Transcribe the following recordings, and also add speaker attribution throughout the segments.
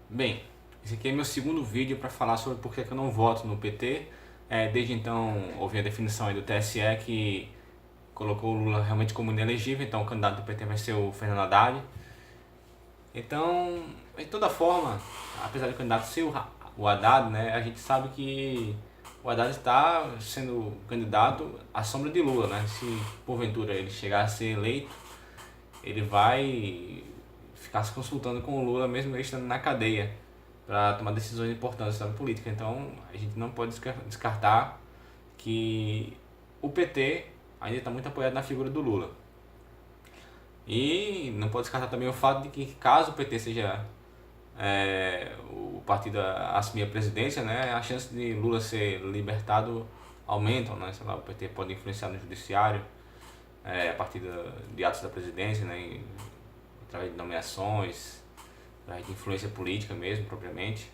Speaker 1: Bem, esse aqui é meu segundo vídeo para falar sobre por que eu não voto no PT. Desde então, houve a definição aí do TSE que colocou o Lula realmente como inelegível, então o candidato do PT vai ser o Fernando Haddad. Então, de toda forma, apesar do candidato ser o Haddad, né, a gente sabe que o Haddad está sendo candidato à sombra de Lula, né? Se porventura ele chegar a ser eleito, ele vai ficar se consultando com o Lula mesmo ele estando na cadeia para tomar decisões importantes na política. Então a gente não pode descartar que o PT ainda está muito apoiado na figura do Lula. E não pode descartar também o fato de que caso o PT seja o partido a assumir a presidência, né, a chance de Lula ser libertado aumentam, né? Sei lá, o PT pode influenciar no judiciário a partir de atos da presidência, né, através de nomeações, através de influência política mesmo, propriamente,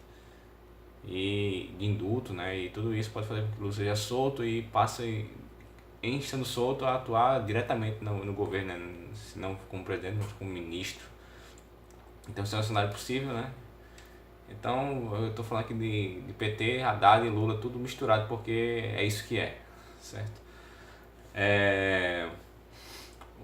Speaker 1: e de indulto, né, e tudo isso pode fazer com que o Lula seja solto e passe, em estando solto, a atuar diretamente no governo, né, se não como presidente, mas como ministro. Então isso é um cenário possível, né? Então eu estou falando aqui de PT, Haddad e Lula, tudo misturado, porque é isso que é, certo? É,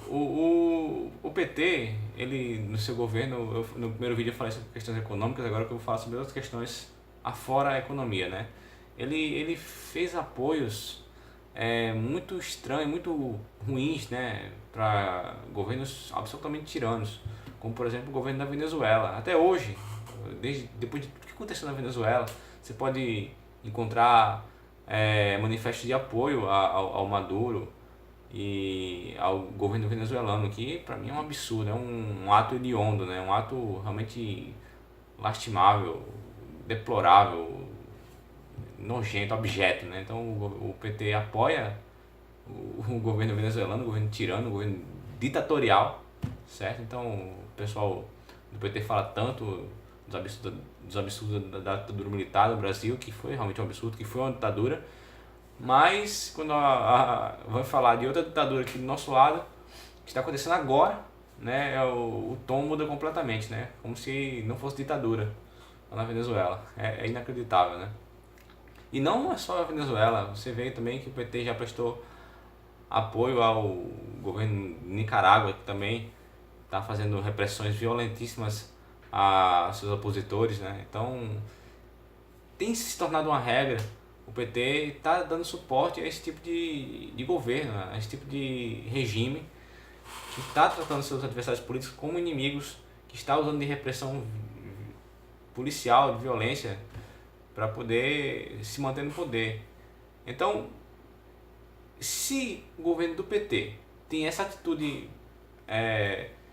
Speaker 1: o PT, ele no seu governo, no primeiro vídeo eu falei sobre questões econômicas, agora que eu vou falar sobre outras questões afora a economia, né? Ele fez apoios muito estranhos, muito ruins, né, para governos absolutamente tiranos, como por exemplo o governo da Venezuela. Até hoje, depois de tudo que aconteceu na Venezuela, você pode encontrar manifestos de apoio ao Maduro e ao governo venezuelano, que para mim é um absurdo, é um ato hediondo, né? Um ato realmente lastimável, deplorável, nojento, abjeto, né? Então o PT apoia o governo venezuelano, o governo tirano, o governo ditatorial, certo? Então o pessoal do PT fala tanto dos absurdos da ditadura militar no Brasil, que foi realmente um absurdo, que foi uma ditadura, mas quando vai falar de outra ditadura aqui do nosso lado, que está acontecendo agora, né, o tom muda completamente, né? Como se não fosse ditadura lá na Venezuela. É inacreditável, né? E não é só a Venezuela, você vê também que o PT já prestou apoio ao governo de Nicarágua, que também está fazendo repressões violentíssimas a seus opositores, né? Então tem se tornado uma regra. O PT está dando suporte a esse tipo de governo, a esse tipo de regime que está tratando seus adversários políticos como inimigos, que está usando de repressão policial, de violência, para poder se manter no poder. Então, se o governo do PT tem essa atitude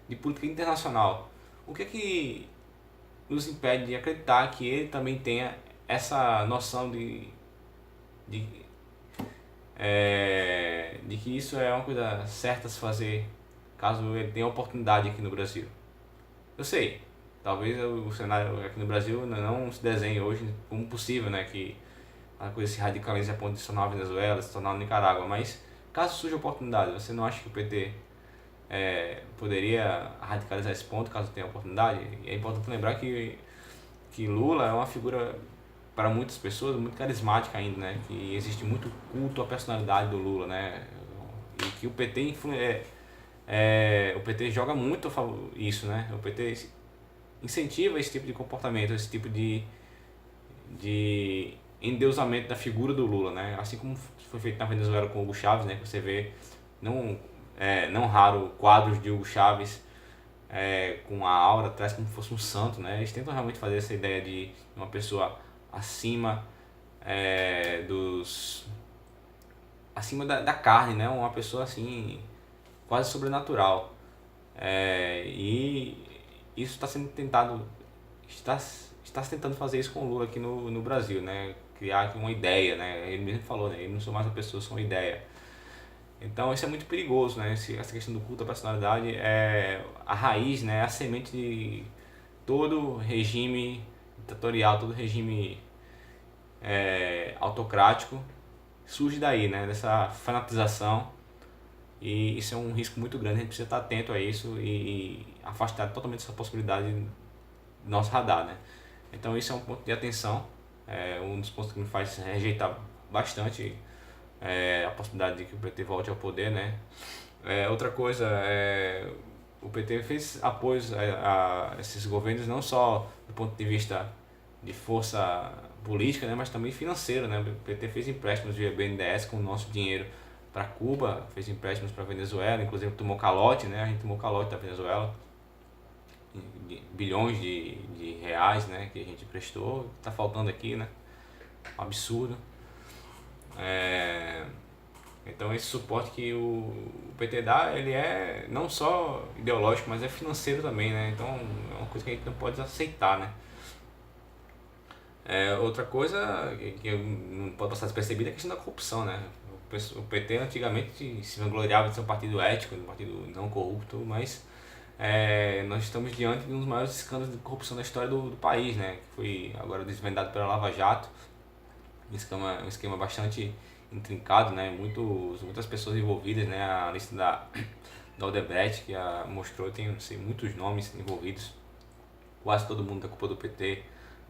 Speaker 1: de política internacional, o que é que nos impede de acreditar que ele também tenha essa noção de, de que isso é uma coisa certa a se fazer caso ele tenha oportunidade aqui no Brasil? Eu sei, talvez o cenário aqui no Brasil não se desenhe hoje como possível, né, que a coisa se radicalize a ponto de se tornar a Venezuela, se tornar a Nicarágua, mas caso surja oportunidade, você não acha que o PT poderia radicalizar esse ponto caso tenha oportunidade? E é importante lembrar que Lula é uma figura para muitas pessoas muito carismática ainda, né? Que existe muito culto à personalidade do Lula, né? E que o PT joga muito a favor isso, né? O PT incentiva esse tipo de comportamento, esse tipo de endeusamento da figura do Lula, né? Assim como foi feito na Venezuela com o Hugo Chávez, né? Que você vê não não raro quadros de Hugo Chávez com a aura atrás como se fosse um santo, né? Eles tentam realmente fazer essa ideia de uma pessoa acima dos acima da carne, né? Uma pessoa assim quase sobrenatural. E isso está sendo tentado está se tentando fazer isso com o Lula aqui no Brasil, né? Criar aqui uma ideia, né? Ele mesmo falou, né? Ele não sou mais uma pessoa, sou uma ideia. Então isso é muito perigoso, né? Essa questão do culto à personalidade é a raiz, né? A semente de todo regime ditatorial, todo regime autocrático surge daí, né? Dessa fanatização, e isso é um risco muito grande. A gente precisa estar atento a isso e afastar totalmente essa possibilidade do nosso radar, né? Então isso é um ponto de atenção, é um dos pontos que me faz rejeitar bastante a possibilidade de que o PT volte ao poder, né? Outra coisa, o PT fez apoios a esses governos não só do ponto de vista de força política, né, mas também financeiro, né? O PT fez empréstimos via BNDES com o nosso dinheiro para Cuba, fez empréstimos para Venezuela, inclusive tomou calote, né? A gente tomou calote da Venezuela, bilhões de reais, né, que a gente prestou, tá faltando aqui, né? Um absurdo. Então esse suporte que o PT dá, ele é não só ideológico, mas é financeiro também, né? Então é uma coisa que a gente não pode aceitar, né? Outra coisa que não pode passar despercebida é a questão da corrupção, né? O PT antigamente se vangloriava de ser um partido ético, um partido não corrupto, mas nós estamos diante de um dos maiores escândalos de corrupção da história do país, né? Que foi agora desvendado pela Lava Jato, um esquema bastante intrincado, né? Muitas pessoas envolvidas, né? A lista da Odebrecht que mostrou, tem, não sei, muitos nomes envolvidos, quase todo mundo da culpa do PT,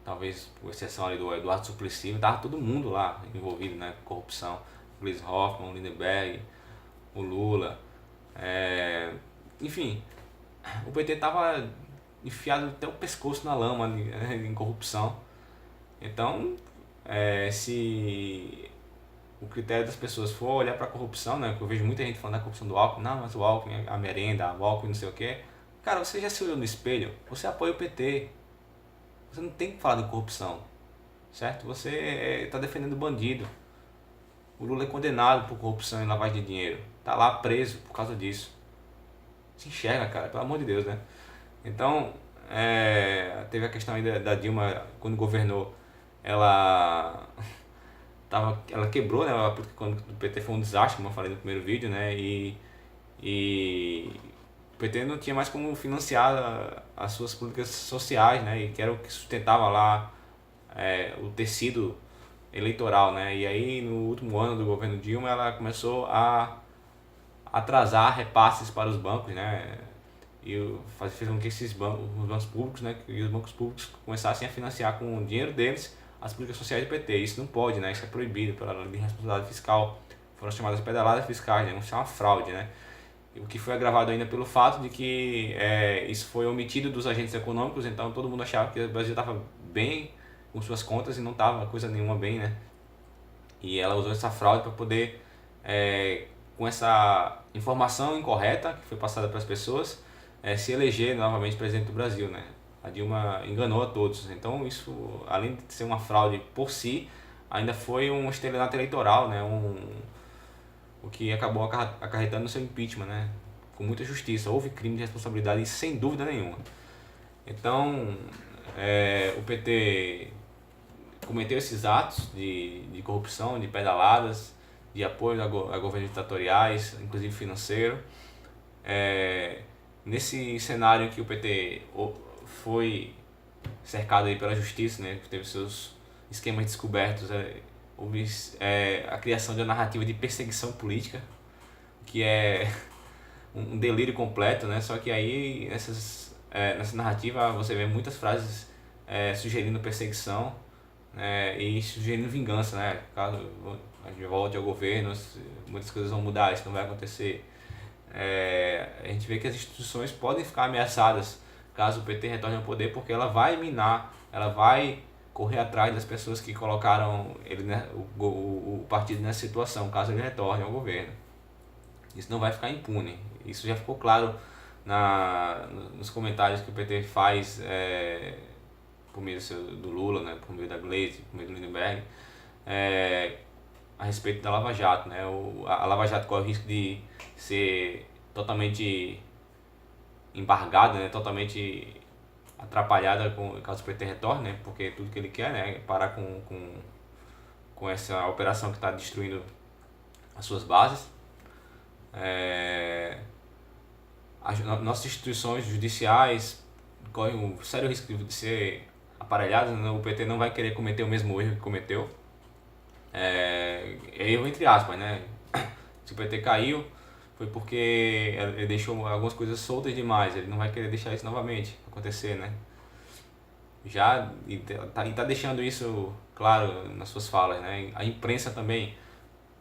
Speaker 1: talvez por exceção ali do Eduardo Suplicy, tava todo mundo lá envolvido, né? Corrupção, Gleisi Hoffmann, o Lindenberg, o Lula, enfim, o PT tava enfiado até o pescoço na lama em corrupção. Então, se o critério das pessoas for olhar para a corrupção, né? Porque eu vejo muita gente falando da corrupção do Alckmin, não, mas o Alckmin, a merenda, o Alckmin não sei o que. Cara, você já se olhou no espelho? Você apoia o PT. Você não tem que falar de corrupção, certo? Você está defendendo bandido. O Lula é condenado por corrupção e lavagem de dinheiro. Tá lá preso por causa disso. Se enxerga, cara, pelo amor de Deus, né? Então, teve a questão aí da Dilma, quando governou, ela quebrou, né? Porque quando o PT foi um desastre, como eu falei no primeiro vídeo, né? E o PT não tinha mais como financiar as suas políticas sociais, né? E que era o que sustentava lá o tecido eleitoral, né? E aí no último ano do governo Dilma ela começou a atrasar repasses para os bancos, né? E fez com que os bancos públicos, né? E os bancos públicos começassem a financiar com o dinheiro deles as políticas sociais do PT. Isso não pode, né? Isso é proibido pela lei de responsabilidade fiscal. Foram chamadas pedaladas fiscais, né? Isso é uma fraude, né? O que foi agravado ainda pelo fato de que isso foi omitido dos agentes econômicos, então todo mundo achava que o Brasil estava bem com suas contas e não estava coisa nenhuma bem, né? E ela usou essa fraude para poder, com essa informação incorreta que foi passada para as pessoas, se eleger novamente presidente do Brasil, né? A Dilma enganou a todos. Então isso, além de ser uma fraude por si, ainda foi um estelionato eleitoral, né? O que acabou acarretando no seu impeachment, né? Com muita justiça. Houve crime de responsabilidade sem dúvida nenhuma. Então, o PT cometeu esses atos de corrupção, de pedaladas, de apoio a governos ditatoriais, inclusive financeiro. Nesse cenário em que o PT foi cercado aí pela justiça, né, que teve seus esquemas descobertos, houve a criação de uma narrativa de perseguição política, que é um delírio completo, né? Só que aí nessa narrativa você vê muitas frases sugerindo perseguição, e sugerindo vingança, né? Caso a gente volte ao governo, muitas coisas vão mudar, isso não vai acontecer. A gente vê que as instituições podem ficar ameaçadas caso o PT retorne ao poder, porque ela vai minar, ela vai correr atrás das pessoas que colocaram ele, né, o partido nessa situação, caso ele retorne ao governo. Isso não vai ficar impune. Isso já ficou claro nos comentários que o PT faz por meio do Lula, né, por meio da Gleisi, por meio do Lindenberg, a respeito da Lava Jato, né? A Lava Jato corre o risco de ser totalmente embargada, né? Totalmente atrapalhada caso o PT retorne, né? Porque tudo que ele quer, né, é parar com essa operação que está destruindo as suas bases. Nossas instituições judiciais correm um sério risco de ser aparelhadas, né? O PT não vai querer cometer o mesmo erro que cometeu. Erro entre aspas, né? Se o PT caiu, foi porque ele deixou algumas coisas soltas demais, ele não vai querer deixar isso novamente acontecer, né? já tá deixando isso claro nas suas falas, né? A imprensa também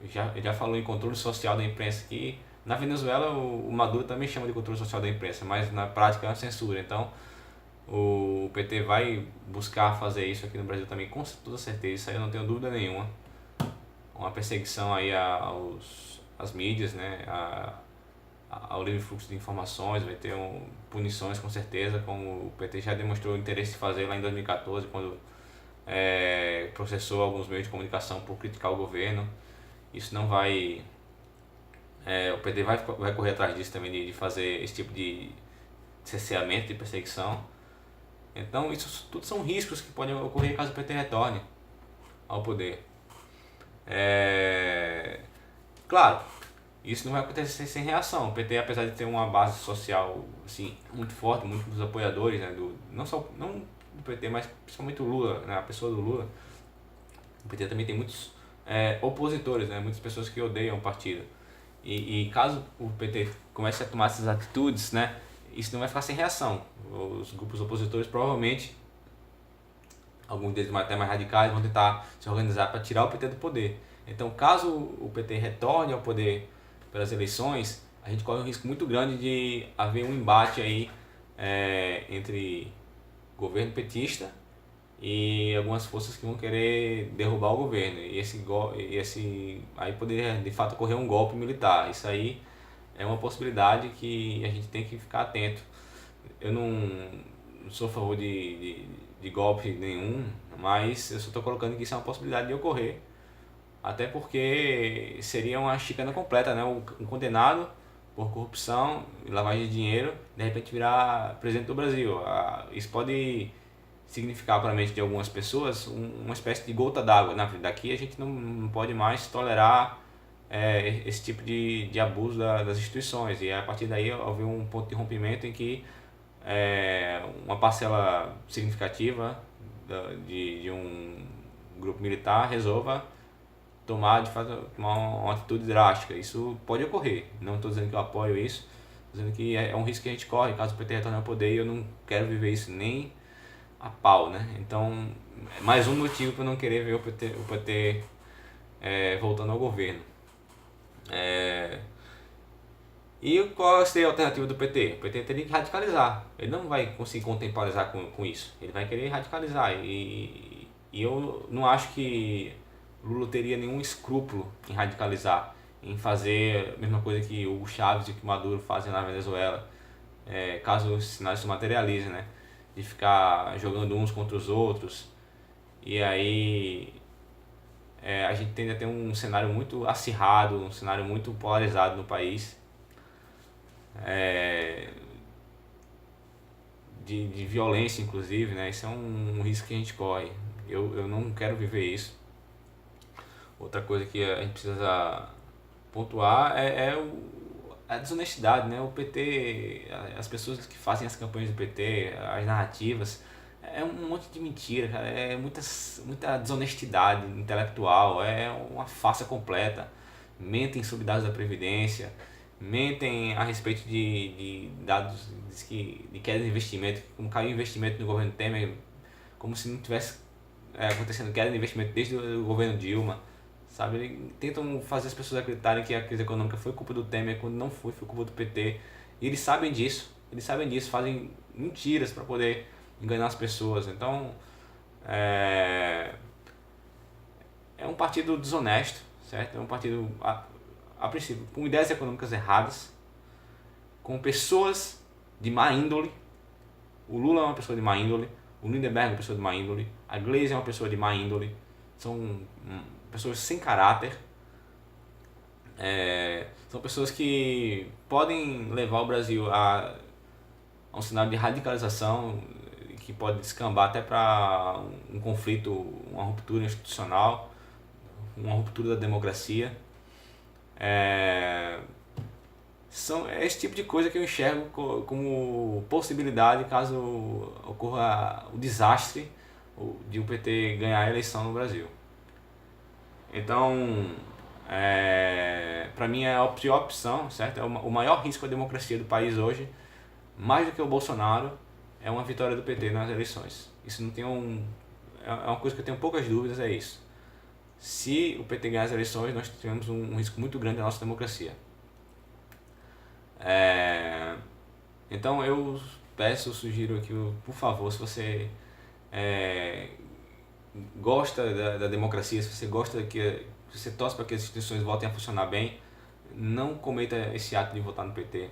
Speaker 1: já falou em controle social da imprensa, que na Venezuela o Maduro também chama de controle social da imprensa, mas na prática é uma censura. Então o PT vai buscar fazer isso aqui no Brasil também, com toda certeza, isso aí eu não tenho dúvida nenhuma. Uma perseguição aí às mídias, né? Ao livre fluxo de informações, vai ter punições com certeza, como o PT já demonstrou interesse de fazer lá em 2014, quando processou alguns meios de comunicação por criticar o governo. Isso não vai... o PT vai correr atrás disso também, de fazer esse tipo de cerceamento, de perseguição. Então isso tudo são riscos que podem ocorrer caso o PT retorne ao poder. Claro, isso não vai acontecer sem reação. O PT, apesar de ter uma base social assim, muito forte, muitos apoiadores, né, não do PT, mas principalmente o Lula, né, a pessoa do Lula, o PT também tem muitos opositores, né, muitas pessoas que odeiam o partido. E caso o PT comece a tomar essas atitudes, né, isso não vai ficar sem reação. Os grupos opositores provavelmente, alguns deles até mais radicais, vão tentar se organizar para tirar o PT do poder. Então, caso o PT retorne ao poder pelas eleições, a gente corre um risco muito grande de haver um embate aí entre governo petista e algumas forças que vão querer derrubar o governo. E esse aí poderia de fato ocorrer um golpe militar. Isso aí é uma possibilidade que a gente tem que ficar atento. Eu não sou a favor de golpe nenhum, mas eu só estou colocando que isso é uma possibilidade de ocorrer. Até porque seria uma chicana completa, né? Um condenado por corrupção e lavagem de dinheiro, de repente virar presidente do Brasil. Isso pode significar para a mente de algumas pessoas uma espécie de gota d'água. Daqui a gente não pode mais tolerar esse tipo de abuso das instituições. E a partir daí houve um ponto de rompimento em que uma parcela significativa de um grupo militar resolva tomar uma atitude drástica. Isso pode ocorrer. Não estou dizendo que eu apoio isso, estou dizendo que é um risco que a gente corre caso o PT retorne ao poder, e eu não quero viver isso nem a pau, né? Então, é mais um motivo para não querer ver o PT voltando ao governo. E qual seria a alternativa do PT? O PT teria que radicalizar. Ele não vai conseguir contemporizar com isso. Ele vai querer radicalizar. E eu não acho que Lula teria nenhum escrúpulo em radicalizar, em fazer a mesma coisa que o Chávez e que o Maduro fazem na Venezuela, caso os sinais se materializem, né? De ficar jogando uns contra os outros. E aí a gente tende a ter um cenário muito acirrado, um cenário muito polarizado no país, de violência inclusive, né? Isso é um risco que a gente corre. Eu não quero viver isso. Outra coisa que a gente precisa pontuar a desonestidade, né? O PT, as pessoas que fazem as campanhas do PT, as narrativas, é um monte de mentira, cara. É muita desonestidade intelectual, é uma farsa completa. Mentem sobre dados da Previdência, mentem a respeito de dados de queda de investimento, como caiu o investimento no governo Temer, como se não tivesse acontecendo queda de investimento desde o governo Dilma. Sabe, eles tentam fazer as pessoas acreditarem que a crise econômica foi culpa do Temer, quando não foi culpa do PT. E eles sabem disso, fazem mentiras para poder enganar as pessoas. Então, é um partido desonesto, certo? É um partido, a princípio, com ideias econômicas erradas, com pessoas de má índole. O Lula é uma pessoa de má índole, o Lindenberg é uma pessoa de má índole, a Gleisi é uma pessoa de má índole. São pessoas sem caráter, são pessoas que podem levar o Brasil a um cenário de radicalização, que pode descambar até para um conflito, uma ruptura institucional, uma ruptura da democracia. É esse tipo de coisa que eu enxergo como possibilidade caso ocorra o desastre de o PT ganhar a eleição no Brasil. Então, para mim é a pior opção, certo? O maior risco à democracia do país hoje, mais do que o Bolsonaro, é uma vitória do PT nas eleições. Isso não tem é uma coisa que eu tenho poucas dúvidas, é isso. Se o PT ganhar as eleições, nós tivemos um risco muito grande da nossa democracia. Então eu sugiro aqui, por favor, se você é, gosta da democracia, se você gosta se você torce para que as instituições voltem a funcionar bem, não cometa esse ato de votar no PT.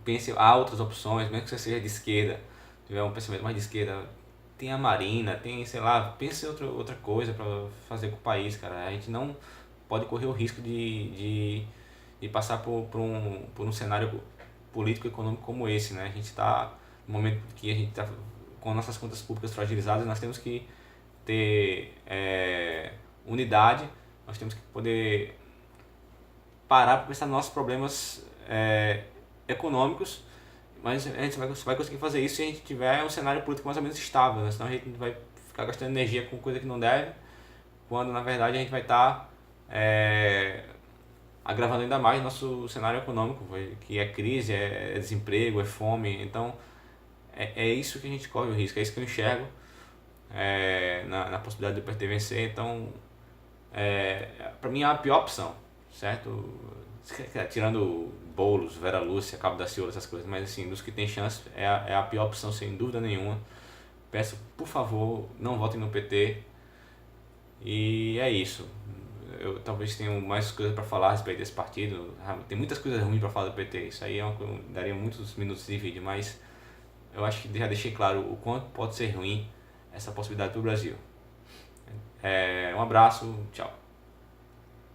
Speaker 1: Pense, há outras opções, mesmo que você seja de esquerda, tiver um pensamento mais de esquerda, tem a Marina, tem, sei lá, pense em outra coisa para fazer com o país, cara. A gente não pode correr o risco de passar por um cenário político e econômico como esse, né? A gente está no momento que a gente está com nossas contas públicas fragilizadas, nós temos que ter unidade, nós temos que poder parar para pensar nos nossos problemas econômicos, mas a gente vai conseguir fazer isso se a gente tiver um cenário político mais ou menos estável, né? Senão a gente vai ficar gastando energia com coisa que não deve, quando na verdade a gente vai estar agravando ainda mais nosso cenário econômico, que é crise, é desemprego, é fome. Então é isso que a gente corre o risco, é isso que eu enxergo na possibilidade do PT vencer. Então para mim é a pior opção, certo? Tirando Boulos, Vera Lúcia, Cabo da Ciolo, essas coisas, mas assim, dos que tem chance é a pior opção sem dúvida nenhuma. Peço, por favor, não votem no PT. E é isso. Eu talvez tenha mais coisas para falar a respeito desse partido. Tem muitas coisas ruins para falar do PT. Isso aí daria muitos minutos de vídeo, mas eu acho que já deixei claro o quanto pode ser ruim essa possibilidade para o Brasil. Um abraço, tchau.